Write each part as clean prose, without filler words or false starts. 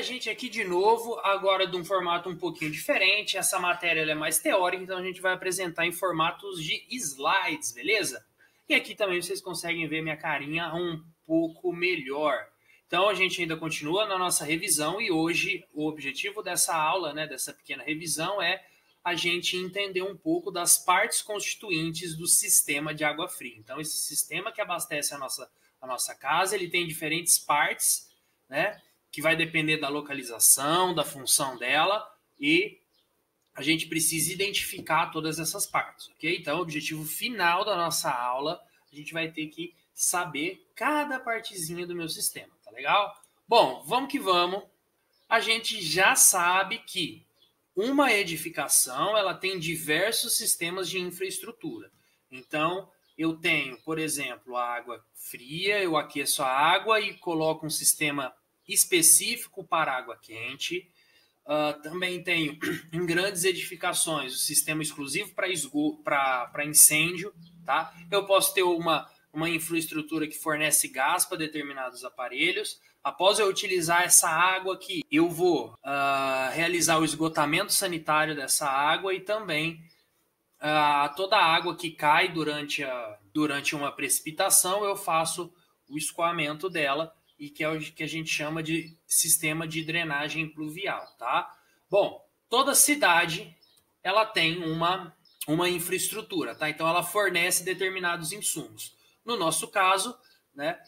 gente aqui de novo, agora de um formato um pouquinho diferente. Essa matéria ela é mais teórica, então a gente vai apresentar em formatos de slides, beleza? E aqui também vocês conseguem ver minha carinha um pouco melhor. Então a gente ainda continua na nossa revisão e hoje o objetivo dessa aula, né, dessa pequena revisão é a gente entender um pouco das partes constituintes do sistema de água fria. Então esse sistema que abastece a nossa casa, ele tem diferentes partes, né, que vai depender da localização, da função dela, e a gente precisa identificar todas essas partes, ok? Então, o objetivo final da nossa aula, a gente vai ter que saber cada partezinha do meu sistema, tá legal? Bom, vamos que vamos. A gente já sabe que uma edificação, ela tem diversos sistemas de infraestrutura. Então, eu tenho, por exemplo, a água fria, eu aqueço a água e coloco um sistema específico para água quente. Também tenho, em grandes edificações, o sistema exclusivo para incêndio. Tá? Eu posso ter uma infraestrutura que fornece gás para determinados aparelhos. Após eu utilizar essa água aqui, eu vou realizar o esgotamento sanitário dessa água e também toda a água que cai durante uma precipitação, eu faço o escoamento dela, e que é o que a gente chama de sistema de drenagem pluvial, tá? Bom, toda cidade ela tem uma infraestrutura, tá? Então ela fornece determinados insumos. No nosso caso, né,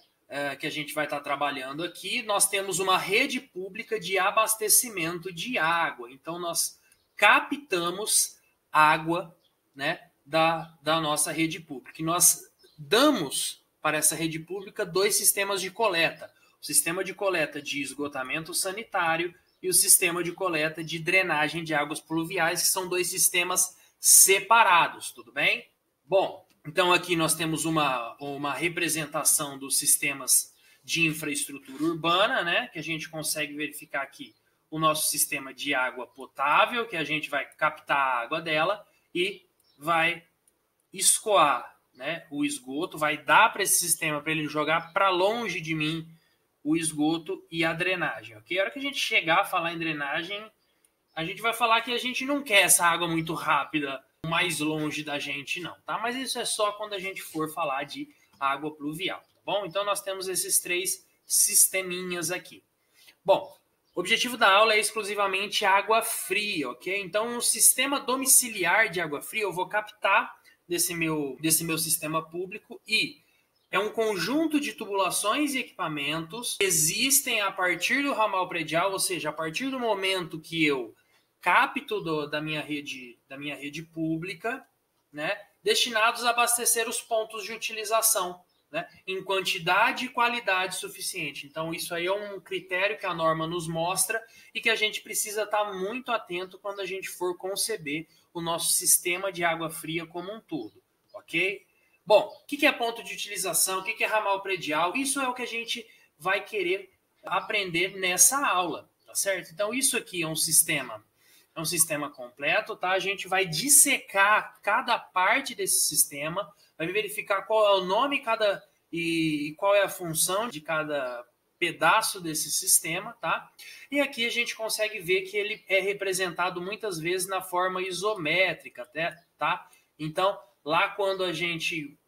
que a gente vai estar trabalhando aqui, nós temos uma rede pública de abastecimento de água. Então nós captamos água, né, da nossa rede pública. E nós damos para essa rede pública dois sistemas de coleta. O sistema de coleta de esgotamento sanitário e o sistema de coleta de drenagem de águas pluviais, que são dois sistemas separados, tudo bem? Bom, então aqui nós temos uma representação dos sistemas de infraestrutura urbana, né, que a gente consegue verificar aqui o nosso sistema de água potável, que a gente vai captar a água dela e vai escoar, né, o esgoto, vai dar para esse sistema para ele jogar para longe de mim o esgoto e a drenagem, ok? A hora que a gente chegar a falar em drenagem, a gente vai falar que a gente não quer essa água muito rápida mais longe da gente, não, tá? Mas isso é só quando a gente for falar de água pluvial, tá bom? Então nós temos esses três sisteminhas aqui. Bom, o objetivo da aula é exclusivamente água fria, ok? Então, no sistema domiciliar de água fria, eu vou captar desse meu sistema público e é um conjunto de tubulações e equipamentos que existem a partir do ramal predial, ou seja, a partir do momento que eu capto da minha rede pública, né, destinados a abastecer os pontos de utilização, né, em quantidade e qualidade suficiente. Então, isso aí é um critério que a norma nos mostra e que a gente precisa estar muito atento quando a gente for conceber o nosso sistema de água fria como um todo, ok? Bom, o que é ponto de utilização? O que é ramal predial? Isso é o que a gente vai querer aprender nessa aula, tá certo? Então, isso aqui é um sistema completo, tá? A gente vai dissecar cada parte desse sistema, vai verificar qual é o nome e qual é a função de cada pedaço desse sistema, tá? E aqui a gente consegue ver que ele é representado muitas vezes na forma isométrica, tá? Então, lá quando a gente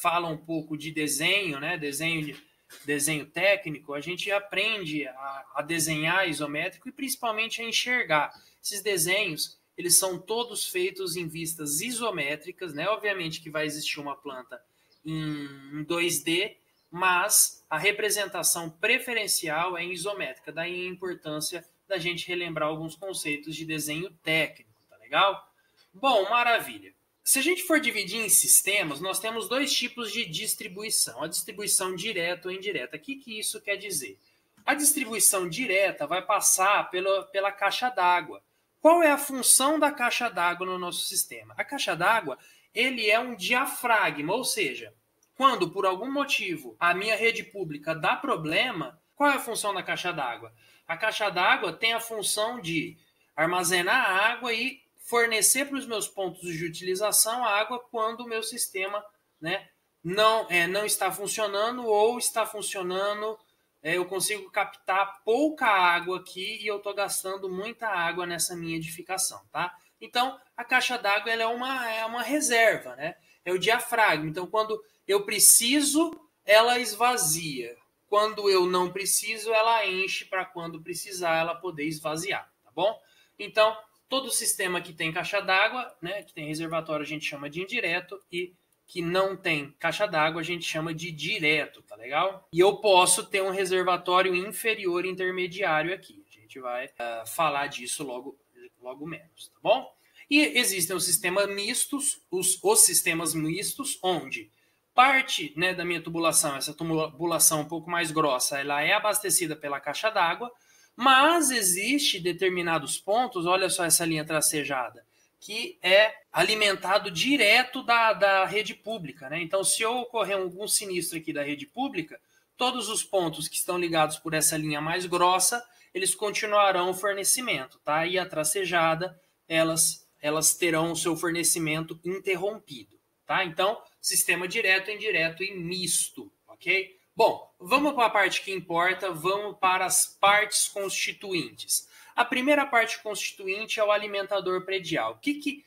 fala um pouco de desenho, né? Desenho técnico, a gente aprende a desenhar isométrico e principalmente a enxergar. Esses desenhos, eles são todos feitos em vistas isométricas, né? Obviamente que vai existir uma planta em 2D, mas a representação preferencial é em isométrica. Daí a importância da gente relembrar alguns conceitos de desenho técnico, tá legal? Bom, maravilha. Se a gente for dividir em sistemas, nós temos dois tipos de distribuição. A distribuição direta ou indireta. O que isso quer dizer? A distribuição direta vai passar pela caixa d'água. Qual é a função da caixa d'água no nosso sistema? A caixa d'água, ele é um diafragma, ou seja, quando por algum motivo a minha rede pública dá problema, qual é a função da caixa d'água? A caixa d'água tem a função de armazenar a água e fornecer para os meus pontos de utilização a água quando o meu sistema, né, não está funcionando ou está funcionando eu consigo captar pouca água aqui e eu estou gastando muita água nessa minha edificação, tá? Então, a caixa d'água é uma reserva, né? É o diafragma. Então, quando eu preciso, ela esvazia. Quando eu não preciso, ela enche para quando precisar ela poder esvaziar, tá bom? Então, todo sistema que tem caixa d'água, né, que tem reservatório, a gente chama de indireto, e que não tem caixa d'água, a gente chama de direto, tá legal? E eu posso ter um reservatório inferior intermediário aqui. A gente vai falar disso logo menos, tá bom? E existem os sistemas mistos, os sistemas mistos, onde parte, né, da minha tubulação, essa tubulação um pouco mais grossa, ela é abastecida pela caixa d'água, mas existe determinados pontos, olha só essa linha tracejada, que é alimentado direto da rede pública, né? Então, se ocorrer algum sinistro aqui da rede pública, todos os pontos que estão ligados por essa linha mais grossa, eles continuarão o fornecimento, tá? E a tracejada, elas terão o seu fornecimento interrompido, tá? Então, sistema direto, indireto e misto, ok? Bom, vamos para a parte que importa, vamos para as partes constituintes. A primeira parte constituinte é o alimentador predial. O que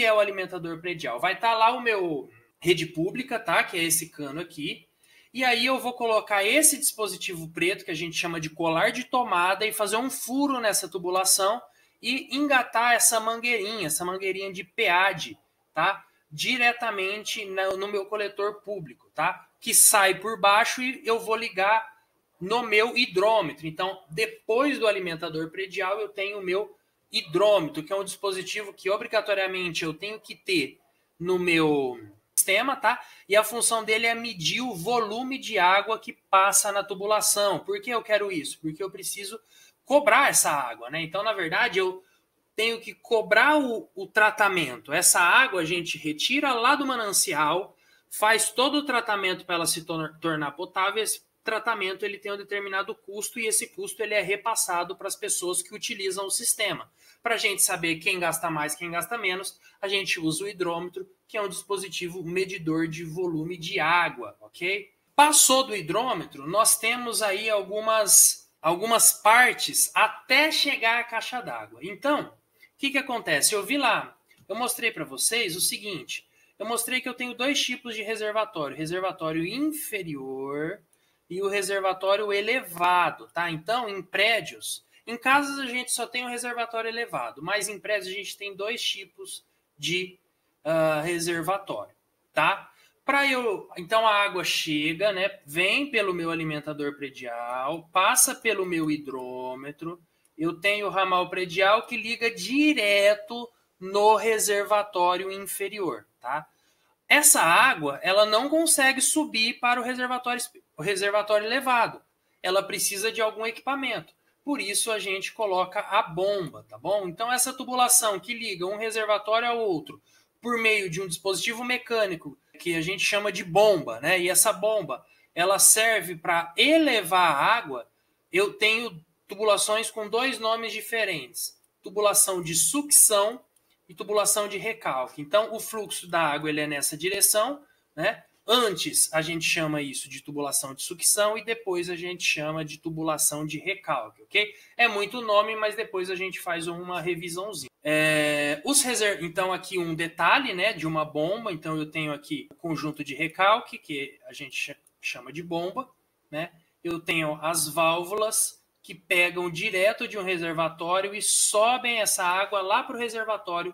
é o alimentador predial? Vai estar lá o meu rede pública, tá? Que é esse cano aqui. E aí eu vou colocar esse dispositivo preto, que a gente chama de colar de tomada, e fazer um furo nessa tubulação e engatar essa mangueirinha de PAD, tá? Diretamente no meu coletor público, tá? Que sai por baixo e eu vou ligar no meu hidrômetro. Então, depois do alimentador predial, eu tenho o meu hidrômetro, que é um dispositivo que obrigatoriamente eu tenho que ter no meu sistema, tá? E a função dele é medir o volume de água que passa na tubulação. Por que eu quero isso? Porque eu preciso cobrar essa água, né? Então, na verdade, eu tenho que cobrar o tratamento. Essa água a gente retira lá do manancial, faz todo o tratamento para ela se tornar potável. Esse tratamento ele tem um determinado custo e esse custo ele é repassado para as pessoas que utilizam o sistema. Para a gente saber quem gasta mais, quem gasta menos, a gente usa o hidrômetro, que é um dispositivo medidor de volume de água, ok? Passou do hidrômetro, nós temos aí algumas partes até chegar à caixa d'água. Então, o que acontece? Eu vi lá, eu mostrei para vocês o seguinte, eu mostrei que eu tenho dois tipos de reservatório, reservatório inferior e o reservatório elevado, tá? Então, em prédios, em casas a gente só tem o reservatório elevado, mas em prédios a gente tem dois tipos de reservatório, tá? Então a água chega, né? Vem pelo meu alimentador predial, passa pelo meu hidrômetro, eu tenho o ramal predial que liga direto no reservatório inferior, tá? Essa água, ela não consegue subir para o reservatório elevado. Ela precisa de algum equipamento. Por isso a gente coloca a bomba, tá bom? Então essa tubulação que liga um reservatório ao outro por meio de um dispositivo mecânico que a gente chama de bomba, né? E essa bomba, ela serve para elevar a água. Eu tenho tubulações com dois nomes diferentes. Tubulação de sucção e tubulação de recalque. Então, o fluxo da água ele é nessa direção, né? Antes, a gente chama isso de tubulação de sucção e depois a gente chama de tubulação de recalque, ok? É muito nome, mas depois a gente faz uma revisãozinha. Então, aqui um detalhe, né, de uma bomba. Então, eu tenho aqui o conjunto de recalque, que a gente chama de bomba, né? Eu tenho as válvulas que pegam direto de um reservatório e sobem essa água lá para o reservatório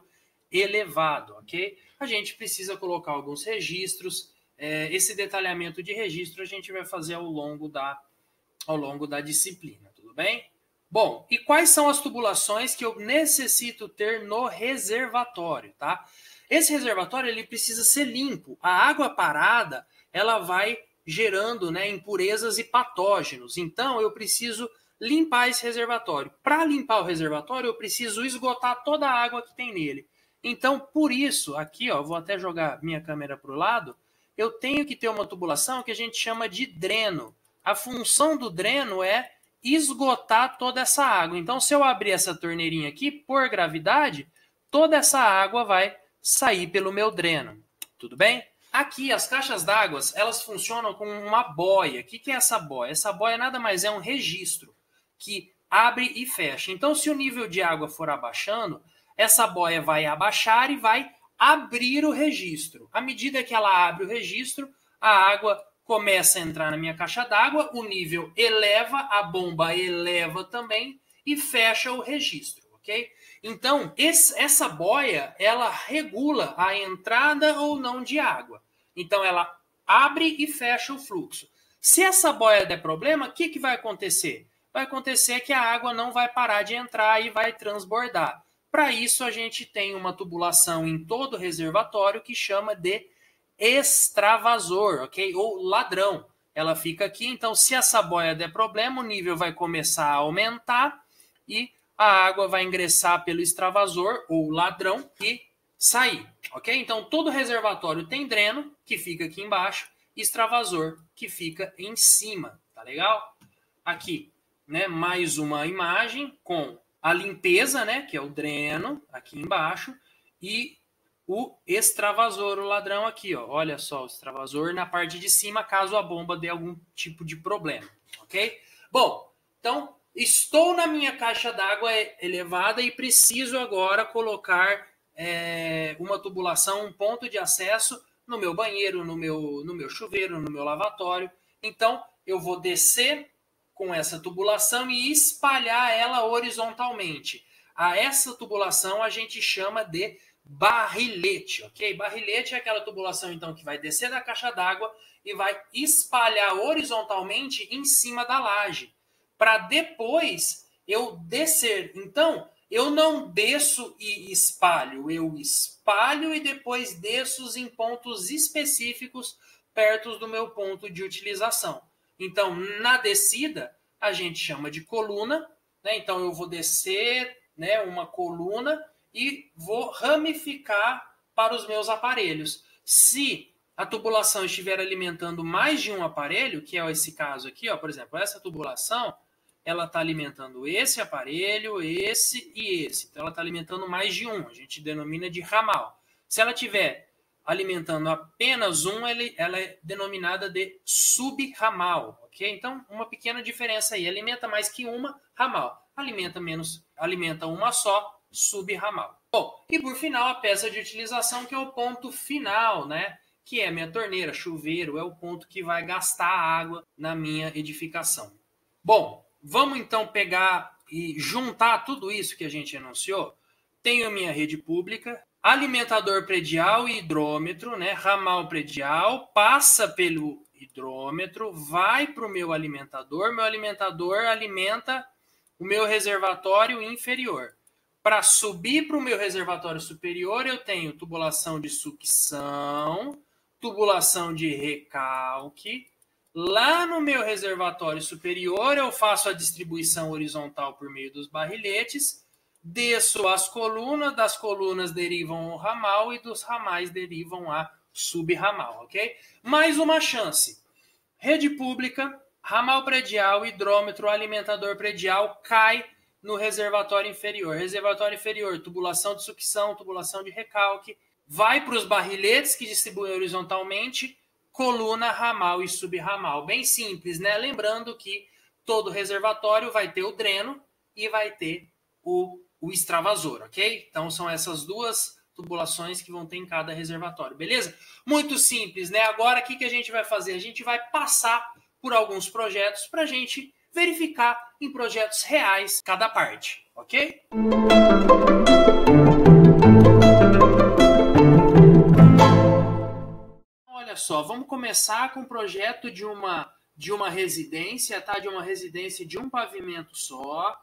elevado, ok? A gente precisa colocar alguns registros. Esse detalhamento de registro a gente vai fazer ao longo da disciplina, tudo bem? Bom, e quais são as tubulações que eu necessito ter no reservatório, tá? Esse reservatório ele precisa ser limpo. A água parada, ela vai gerando, né, impurezas e patógenos. Então, eu preciso limpar esse reservatório. Para limpar o reservatório, eu preciso esgotar toda a água que tem nele. Então, por isso, aqui, ó, vou até jogar minha câmera para o lado, eu tenho que ter uma tubulação que a gente chama de dreno. A função do dreno é esgotar toda essa água. Então, se eu abrir essa torneirinha aqui, por gravidade, toda essa água vai sair pelo meu dreno. Tudo bem? Aqui, as caixas d'água, elas funcionam como uma boia. O que é essa boia? Essa boia nada mais é um registro que abre e fecha. Então, se o nível de água for abaixando, essa boia vai abaixar e vai abrir o registro. À medida que ela abre o registro, a água começa a entrar na minha caixa d'água, o nível eleva, a bomba eleva também e fecha o registro, ok? Então, essa boia, ela regula a entrada ou não de água. Então, ela abre e fecha o fluxo. Se essa boia der problema, o que vai acontecer? Vai acontecer que a água não vai parar de entrar e vai transbordar. Para isso, a gente tem uma tubulação em todo o reservatório que chama de extravasor, ok? Ou ladrão. Ela fica aqui, então se essa boia der problema, o nível vai começar a aumentar e a água vai ingressar pelo extravasor ou ladrão e sair, ok? Então todo reservatório tem dreno, que fica aqui embaixo, e extravasor, que fica em cima, tá legal? Aqui, né, mais uma imagem com a limpeza, né, que é o dreno, aqui embaixo, e o extravasor, o ladrão aqui, ó. Olha só, o extravasor na parte de cima, caso a bomba dê algum tipo de problema, ok? Bom, então, estou na minha caixa d'água elevada e preciso agora colocar uma tubulação, um ponto de acesso no meu banheiro, no meu chuveiro, no meu lavatório. Então, eu vou descer com essa tubulação e espalhar ela horizontalmente. A essa tubulação a gente chama de barrilete, ok? Barrilete é aquela tubulação, então, que vai descer da caixa d'água e vai espalhar horizontalmente em cima da laje, para depois eu descer. Então, eu não desço e espalho, eu espalho e depois desço em pontos específicos perto do meu ponto de utilização. Então, na descida, a gente chama de coluna, né? Então, eu vou descer, né, uma coluna e vou ramificar para os meus aparelhos. Se a tubulação estiver alimentando mais de um aparelho, que é esse caso aqui, ó, por exemplo, essa tubulação, ela está alimentando esse aparelho, esse e esse. Então, ela está alimentando mais de um, a gente denomina de ramal. Se ela estiver alimentando apenas um, ela é denominada de subramal, ok? Então, uma pequena diferença aí. Alimenta mais que uma, ramal. Alimenta uma só, subramal. Bom, e por final, a peça de utilização, que é o ponto final, né? Que é minha torneira, chuveiro, é o ponto que vai gastar água na minha edificação. Bom, vamos então pegar e juntar tudo isso que a gente enunciou. Tenho minha rede pública, alimentador predial e hidrômetro, né? Ramal predial, passa pelo hidrômetro, vai para o meu alimentador alimenta o meu reservatório inferior. Para subir para o meu reservatório superior, eu tenho tubulação de sucção, tubulação de recalque. Lá no meu reservatório superior, eu faço a distribuição horizontal por meio dos barriletes, desço as colunas, das colunas derivam o ramal e dos ramais derivam a subramal, ok? Mais uma chance. Rede pública, ramal predial, hidrômetro, alimentador predial, cai no reservatório inferior. Reservatório inferior, tubulação de sucção, tubulação de recalque, vai para os barriletes que distribuem horizontalmente, coluna, ramal e subramal. Bem simples, né? Lembrando que todo reservatório vai ter o dreno e vai ter o extravasor, ok? Então são essas duas tubulações que vão ter em cada reservatório, beleza? Muito simples, né? Agora o que a gente vai fazer? A gente vai passar por alguns projetos para a gente verificar em projetos reais cada parte, ok? Olha só, vamos começar com o projeto de uma residência, tá? De uma residência de um pavimento só.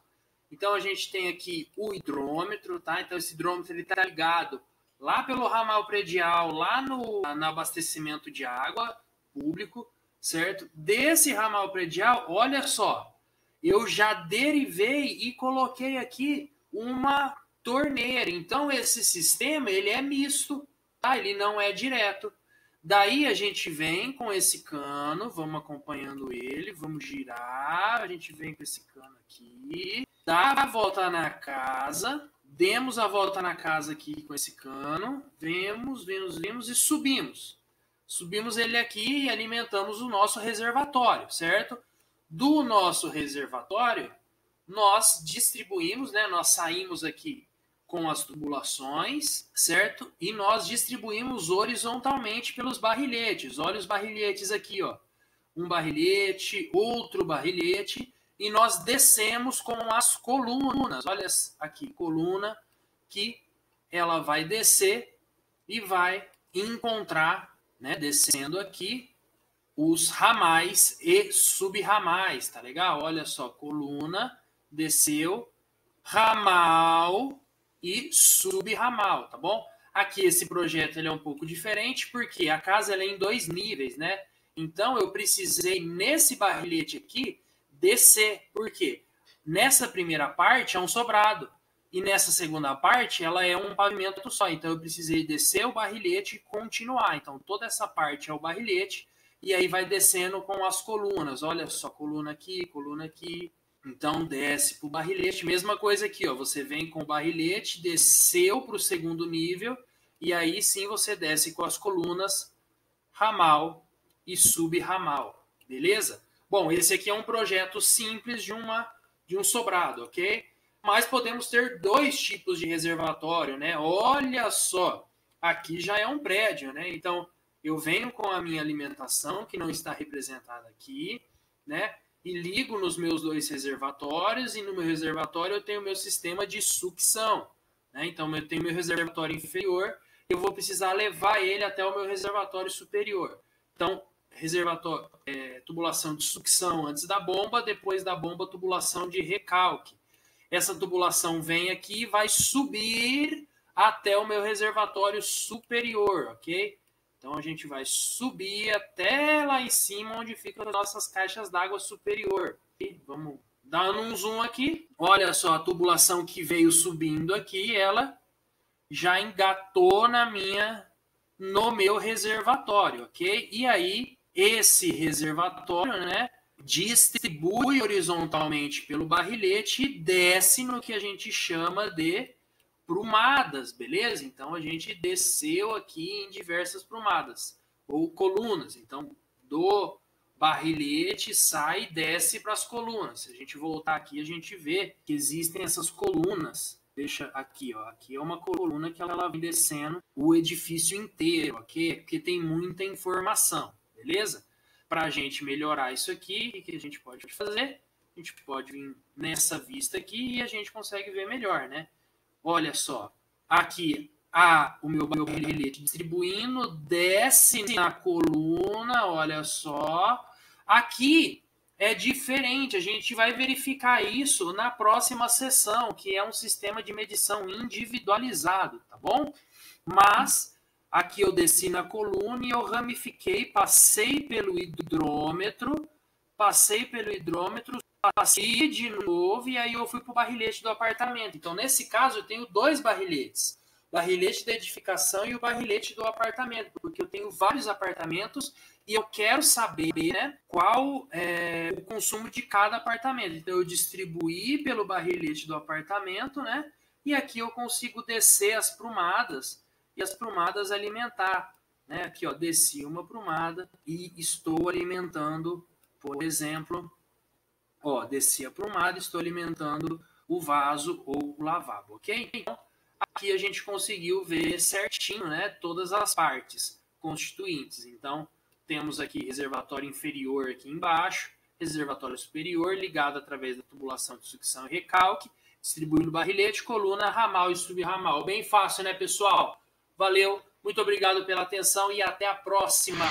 Então a gente tem aqui o hidrômetro, tá? Então esse hidrômetro ele está ligado lá pelo ramal predial, lá no abastecimento de água público, certo? Desse ramal predial, olha só, eu já derivei e coloquei aqui uma torneira. Então esse sistema ele é misto, tá? Ele não é direto. Daí a gente vem com esse cano, vamos acompanhando ele, vamos girar, a gente vem com esse cano aqui, dá a volta na casa, demos a volta na casa aqui com esse cano, vemos e subimos. Subimos ele aqui e alimentamos o nosso reservatório, certo? Do nosso reservatório, nós distribuímos, né? Nós saímos aqui com as tubulações, certo? E nós distribuímos horizontalmente pelos barrilhetes. Olha os barrilhetes aqui, ó. Um barrilhete, outro barrilhete, e nós descemos com as colunas. Olha aqui, coluna que ela vai descer e vai encontrar, né, descendo aqui, os ramais e subramais, tá legal? Olha só, coluna, desceu, ramal e subramal, tá bom? Aqui esse projeto ele é um pouco diferente, porque a casa ela é em 2 níveis, né? Então eu precisei, nesse barrilhete aqui, descer. Por quê? Nessa primeira parte é um sobrado. E nessa segunda parte, ela é um pavimento só. Então, eu precisei descer o barrilhete e continuar. Então, toda essa parte é o barrilhete. E aí vai descendo com as colunas. Olha só, coluna aqui, coluna aqui. Então, desce para o barrilhete. Mesma coisa aqui, ó. Você vem com o barrilhete, desceu para o segundo nível. E aí, sim, você desce com as colunas, ramal e subramal. Beleza? Bom, esse aqui é um projeto simples de um sobrado, ok? Mas podemos ter 2 tipos de reservatório, né? Olha só, aqui já é um prédio, né? Então, eu venho com a minha alimentação, que não está representada aqui, né? E ligo nos meus 2 reservatórios, e no meu reservatório eu tenho o meu sistema de sucção, né? Então, eu tenho meu reservatório inferior, eu vou precisar levar ele até o meu reservatório superior. Então, reservatório, tubulação de sucção antes da bomba, depois da bomba, tubulação de recalque. Essa tubulação vem aqui e vai subir até o meu reservatório superior, ok? Então, a gente vai subir até lá em cima, onde ficam as nossas caixas d'água superior. Okay? Vamos dar um zoom aqui. Olha só, a tubulação que veio subindo aqui, ela já engatou no meu reservatório, ok? E aí, esse reservatório, né, distribui horizontalmente pelo barrilhete e desce no que a gente chama de prumadas, beleza? Então, a gente desceu aqui em diversas prumadas, ou colunas. Então, do barrilhete sai e desce para as colunas. Se a gente voltar aqui, a gente vê que existem essas colunas. Deixa aqui, ó. Aqui é uma coluna que ela vem descendo o edifício inteiro, ok? Porque tem muita informação, beleza? Para a gente melhorar isso aqui, o que a gente pode fazer? A gente pode vir nessa vista aqui e a gente consegue ver melhor, né? Olha só, aqui o meu barrilhete distribuindo, desce na coluna, olha só. Aqui é diferente, a gente vai verificar isso na próxima sessão, que é um sistema de medição individualizado, tá bom? Mas aqui eu desci na coluna e eu ramifiquei, passei pelo hidrômetro, passei de novo e aí eu fui para o barrilhete do apartamento. Então, nesse caso, eu tenho 2 barrilhetes. O barrilhete da edificação e o barrilhete do apartamento, porque eu tenho vários apartamentos e eu quero saber, né, qual é o consumo de cada apartamento. Então, eu distribuí pelo barrilhete do apartamento, né, e aqui eu consigo descer as prumadas e as prumadas alimentar. Né? Aqui, ó, desci uma prumada e estou alimentando, por exemplo, ó, desci a prumada, estou alimentando o vaso ou o lavabo, ok? Então, aqui a gente conseguiu ver certinho, né, todas as partes constituintes. Então, temos aqui reservatório inferior aqui embaixo, reservatório superior ligado através da tubulação de sucção e recalque, distribuindo barrilhete, coluna, ramal e subramal. Bem fácil, né, pessoal? Valeu, muito obrigado pela atenção e até a próxima!